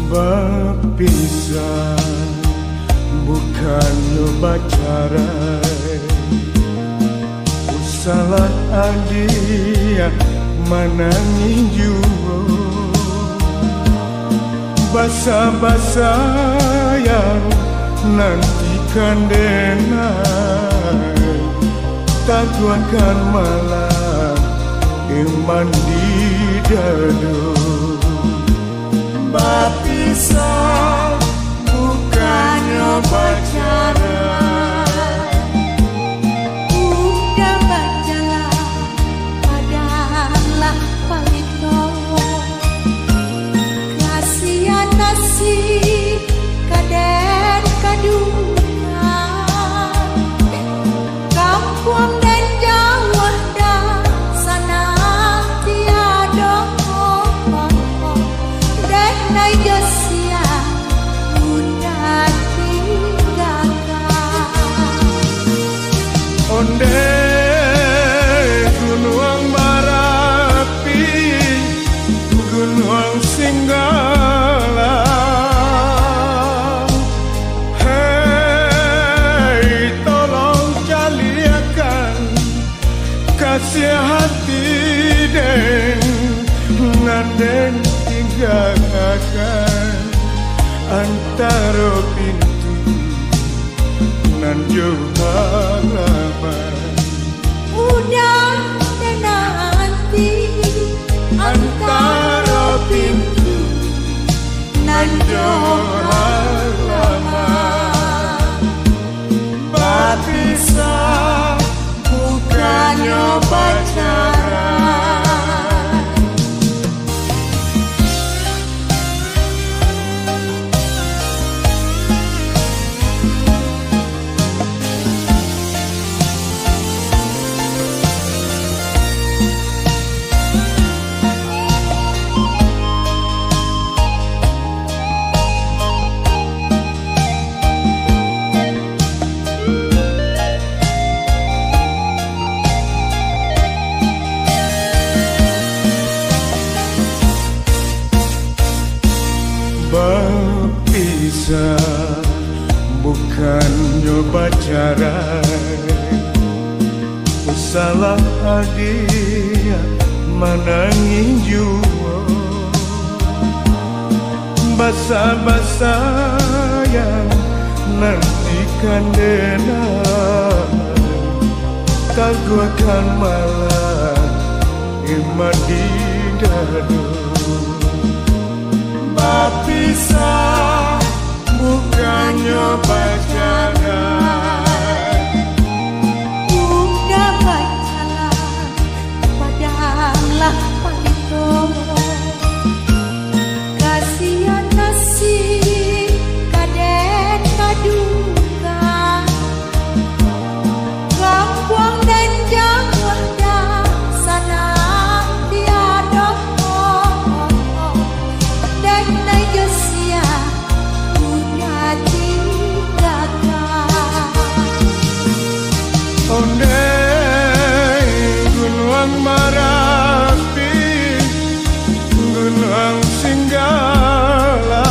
Berpisah bukan bercerai, salah adia manangin jua basa-basa yang nantikan denai taguakan malam iman di dadu. Berpisah bukannya bercerai, udah berjalan padahal palito kasihan nasib kaden kadungan kampung dan Jawa dah sana tiada dan naik sia udah tinggalkan onde gunung Marapi, gunung Singgala. Hei, tolong caliakan kasih hati den nanden tinggalkan antara pintu nan jauh halaman. udah dan nanti Antara pintu nan jauh halaman. Berpisah bukannya bercerai. Berpisah bukannya bercerai, salah dia manangin jua basa-basa yang nantikan denai taguakan malam iman di dadu. Berpisah bukannya bercerai, udah berjalan padahal palito kasihan nasib kaden kadungan kampung dan Jawa dah sana tiada dan naik sia udah tinggalkan onde gunung Marapi, gunung Singgala.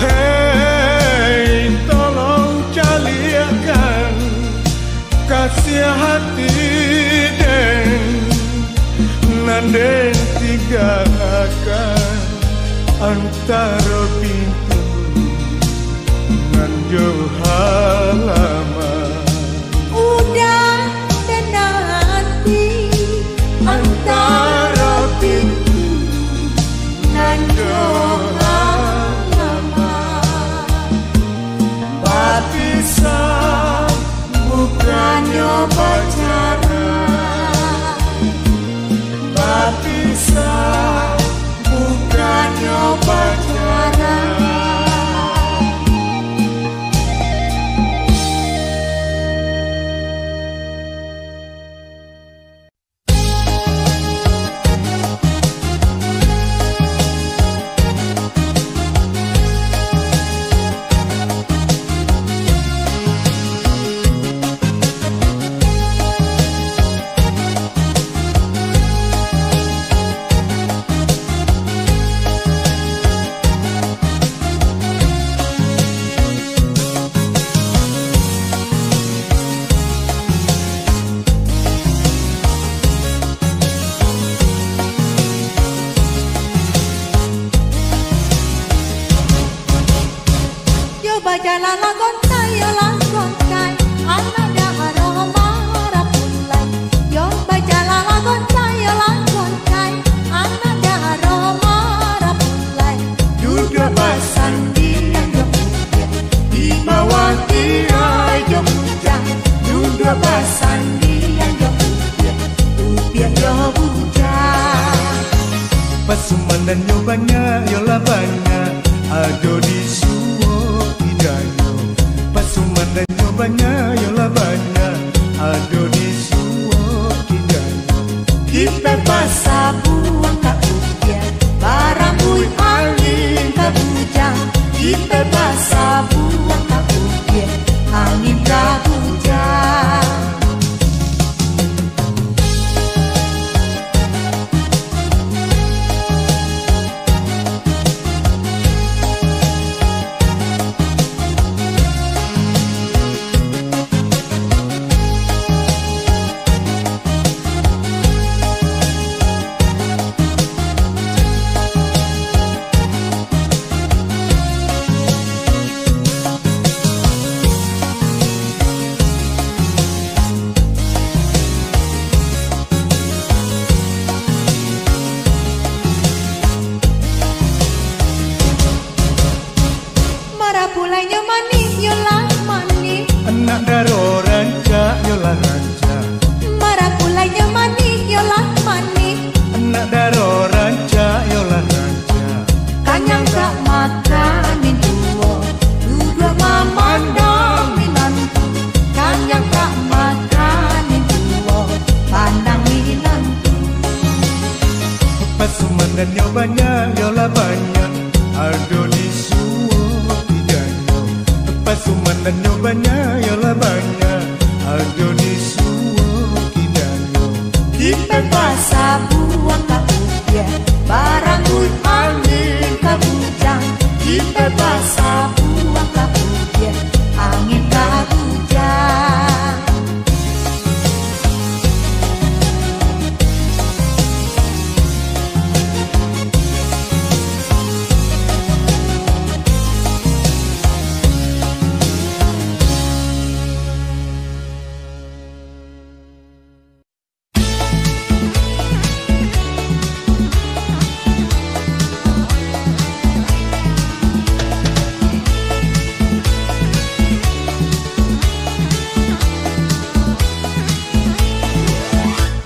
Hei, tolong caliakan kasih hati den nanden tinggalkan antara pintu nan jauh halaman. udah dan nanti Antara pintu nan jauh halaman. berpisah bukannya bercerai. Berpisah bukannya bercerai. bajalah lagontai yo lagontai anak dah aroma rapulai yo bajalah lagontai yo lagontai anak dah aroma rapulai Duduk bersandi yang kemudian di bawah tirai jom hujan. Duduk bersandi yang kemudian upiah yo hujan. Pasuman dan nyobanya yo labanya ado di suo idayo. Pasuman dan nyobanya yo labanya ado di suo idayo. Kita basah buang tak upiah barang bui aling tak bujang. Kita basah buang tak upiah angin tak bujang. Marapulainya manis yo lah manis Anak daro ranca yo lah ranca. Marapulainya manis yo lah manis Anak daro ranca yo lah ranca. Kanyang tak makan mintuo duduk memandang minantu Kanyang tak makan mintuo pandang minantu Pasuman dan nyobanya yo lah banyak ado di suo idayo. Pasuman dan nyobanya yo lah banyak ado di suo idayo. Kita Basah buang tak upiah barang bui angin tak bujang Kita basah buang tak upiah angin tak bujang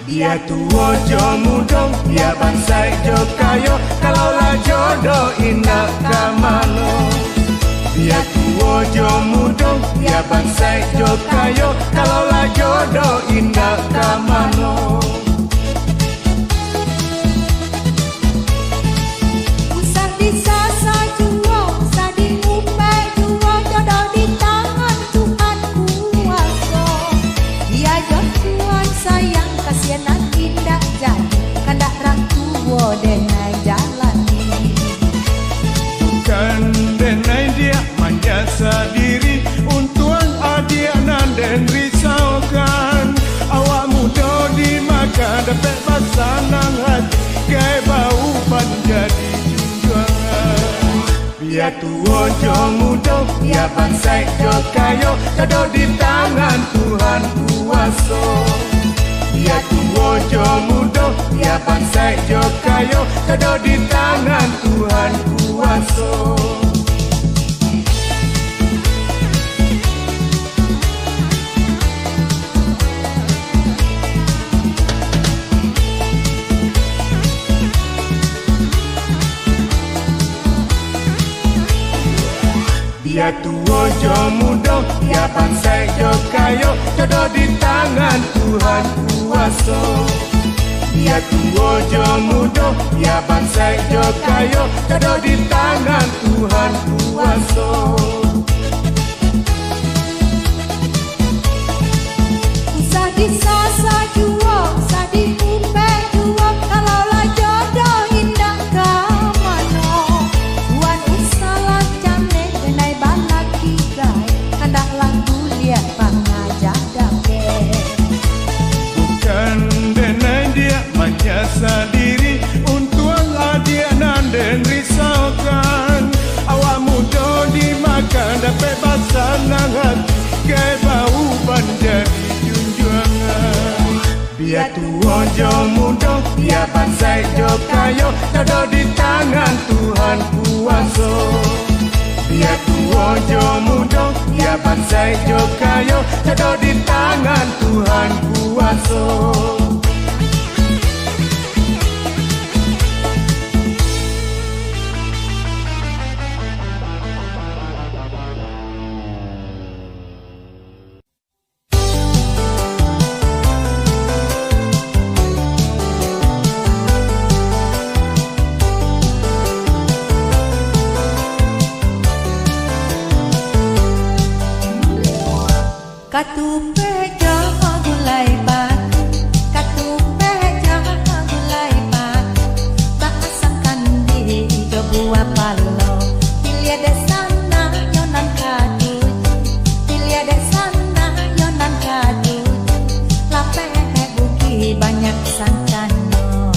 dia tua jo mudong, dia bansai jo kayo. Kalaulah jodoh indah kamano. Dia tua jo mudong, dia bansai jo kayo. Kalaulah jodoh indah kamano. Usah disasa juo, usah diumpai juo jodoh di tangan Tuhan kuasa Dia jo Tuhan sayang kasihan indah jadi kandak rangkuo denai jalani Bukan denai dia menjasa diri untuan adianan dan risaukan. Awak muda dimakan dapat pasangan hati gaya bau menjadi junjungan. Biar tua jo muda, biar bansai jo kayo. Jodoh di tangan Tuhan kuasa. Biar tua jo muda, biar bansai jo kayo. Jodoh di tangan Tuhan kuasa. Dia tua jo muda, dia bansai jo kayo. Jodoh di tangan Tuhan kuasa. Dia tua jo muda, dia bansai jo kayo. Jodoh di tangan Tuhan kuasa. Usah disasa juo, usah diumpai juo Kalaulah jodoh indah kamano Tuhan usalah cane denai balaki gai Kandaklah kuliah pangajadake Bukan denai dia menjasa diri untuan adianan dan risaukan. Awak muda di jo muda, biar pansai jo kayo, jodoh di tangan Tuhan kuasa. Biar tua jo muda, biar pansai jo kayo, jodoh di tangan Tuhan kuasa. Katupe jaha gulai batu, katupe jaha gulai batu, baasakan di jo buah palo, pilih de sana yonan katu, pilih de sana yonan katu, lapeh buki banyak sancano.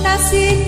Nasi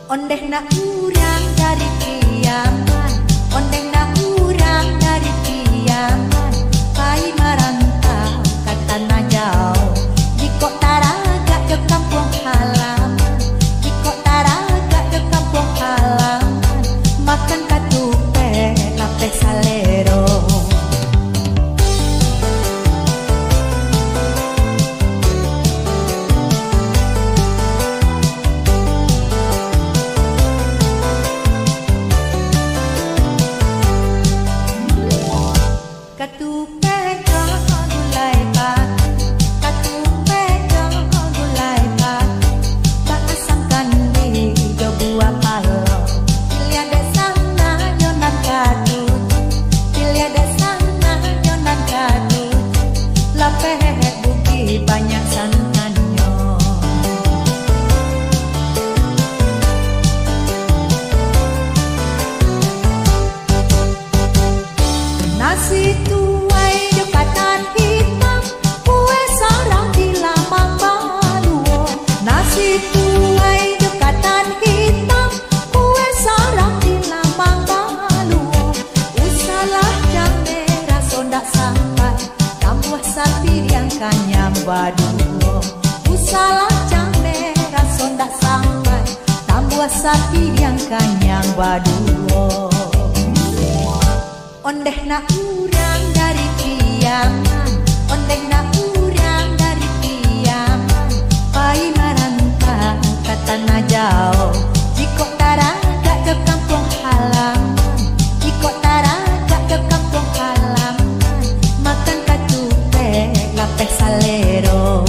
ondeh na urang dari kiaman, ondeh na urang dari kiaman, pai marantau ke tanah jauh, di kota Taraga ke kampung halaman, di kota Taraga ke kampung halaman, makan katupe lapeh salero. Baduo, usalah jambe rason dak sampai, tambah sapi yang kanyang baduo. Ondeh na urang dari kiaman, ondeh na urang dari kiaman, pai marantau ke tanah jauh, jiko Taraga ke kampung halaman, jiko Taraga ke kampung halaman, makan katupe lapeh salero.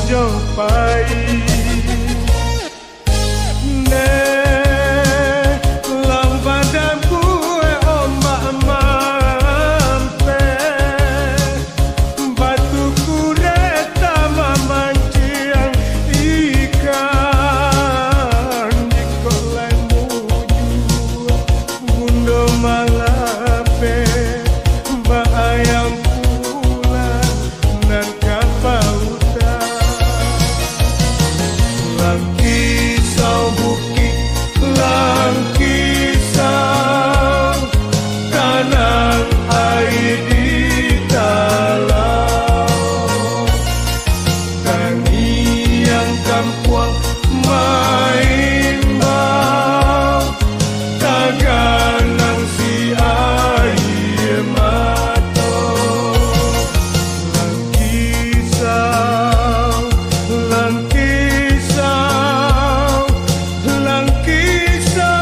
jopai ne lang padam kue ombak mampe batu kureta mamancing ikan di kolai muju bundo malape bayang pula nan kapauta langkisau bukit langkisau tanah air di talau kami yang kampuang main bau taganang si air mato langkisau langkisau langkisau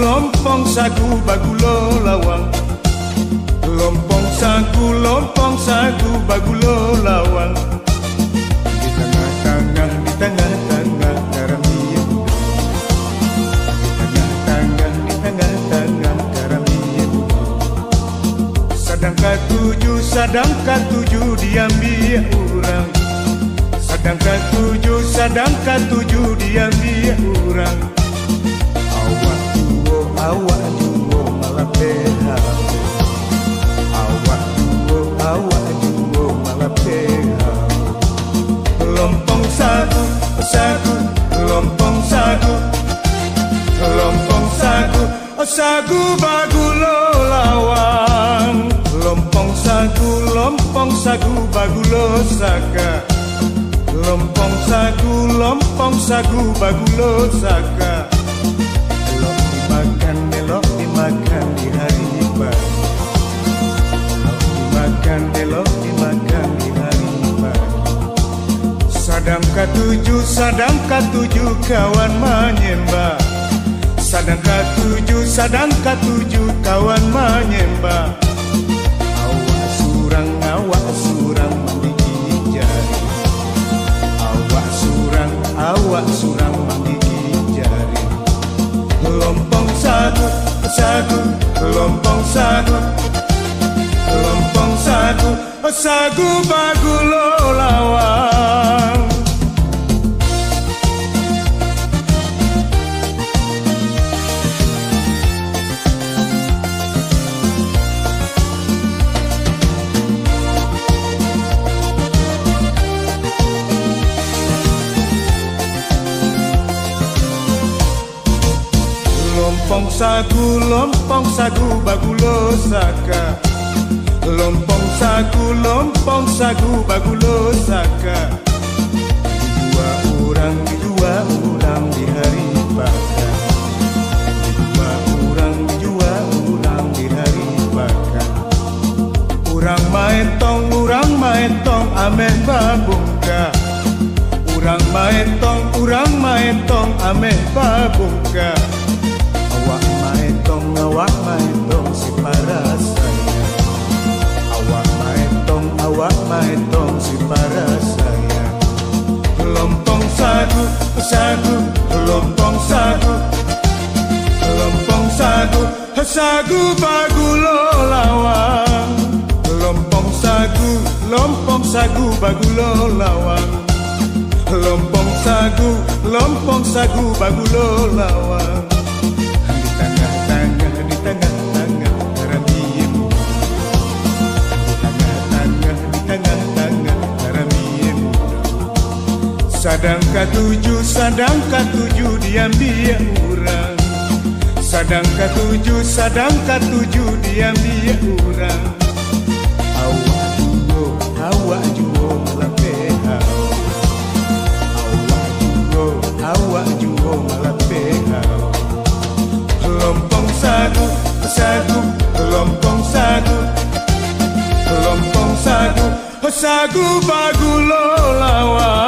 lompong sagu bagulo lawang lompong sagu bagulo lawang di tengah-tengah garamia di tengah-tengah garamia sedang ketujuh diambil orang sedang ketujuh diambil orang awak duo malapeha awak duo malapeha lompong sagu lompong sagu bagulo lawang lompong sagu bagulo saka lompong sagu bagulo saka elok dimakan di hari pagi elok dimakan di hari pagi sadang ketujuh kawan menyembah sadang ketujuh kawan menyembah awak surang menggigit jari awak surang menggigit jari lompong sagu bagulo lawang lompong sagu bagulo saka lompong sagu bagulo saka dua orang di hari bahkan dua orang di hari bahkan urang maentong amen babungka urang maentong amen babungka awak maentong si paras saya awak maentong si paras saya lompong sagu bagulo lawang lompong sagu bagulo lawang lompong sagu bagulo lawang di tengah-tengah garamiem di tengah-tengah garamiem sadang ketujuh diambil orang sadang ketujuh diambil orang awak juo malapeha awak lagu bagu lo lawang.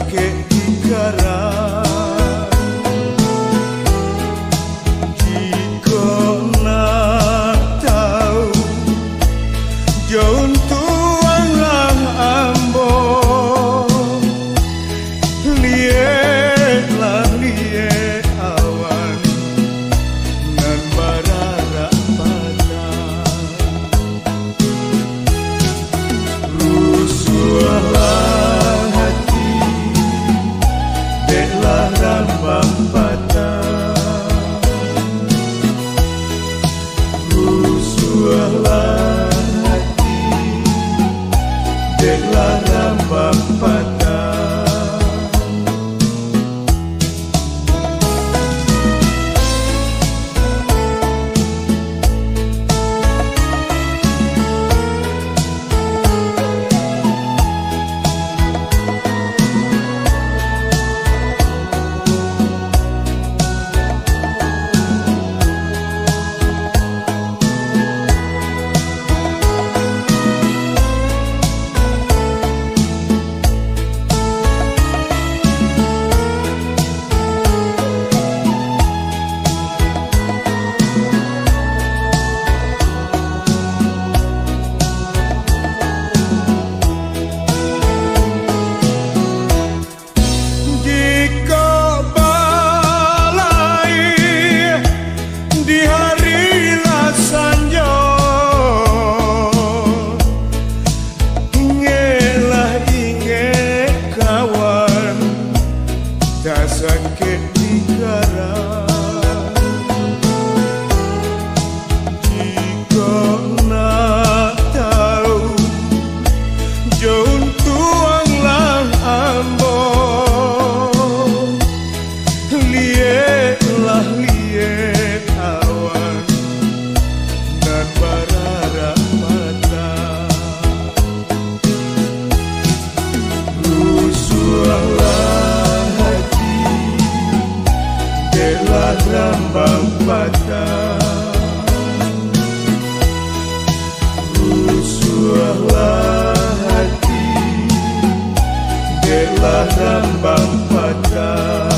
sakit dikarang jika nak tahu jauh tuang lang ambo liet awan nan bararak padang rusuhlah hati deklah rambang padang rusuhlah hati deklah rambang padang sakit dikarang jika nak tahu jauh tuang lang ambo liet awan dan bararak padang rusuhlah deklah rambang padang rusuhlah hati deklah rambang padang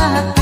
Pak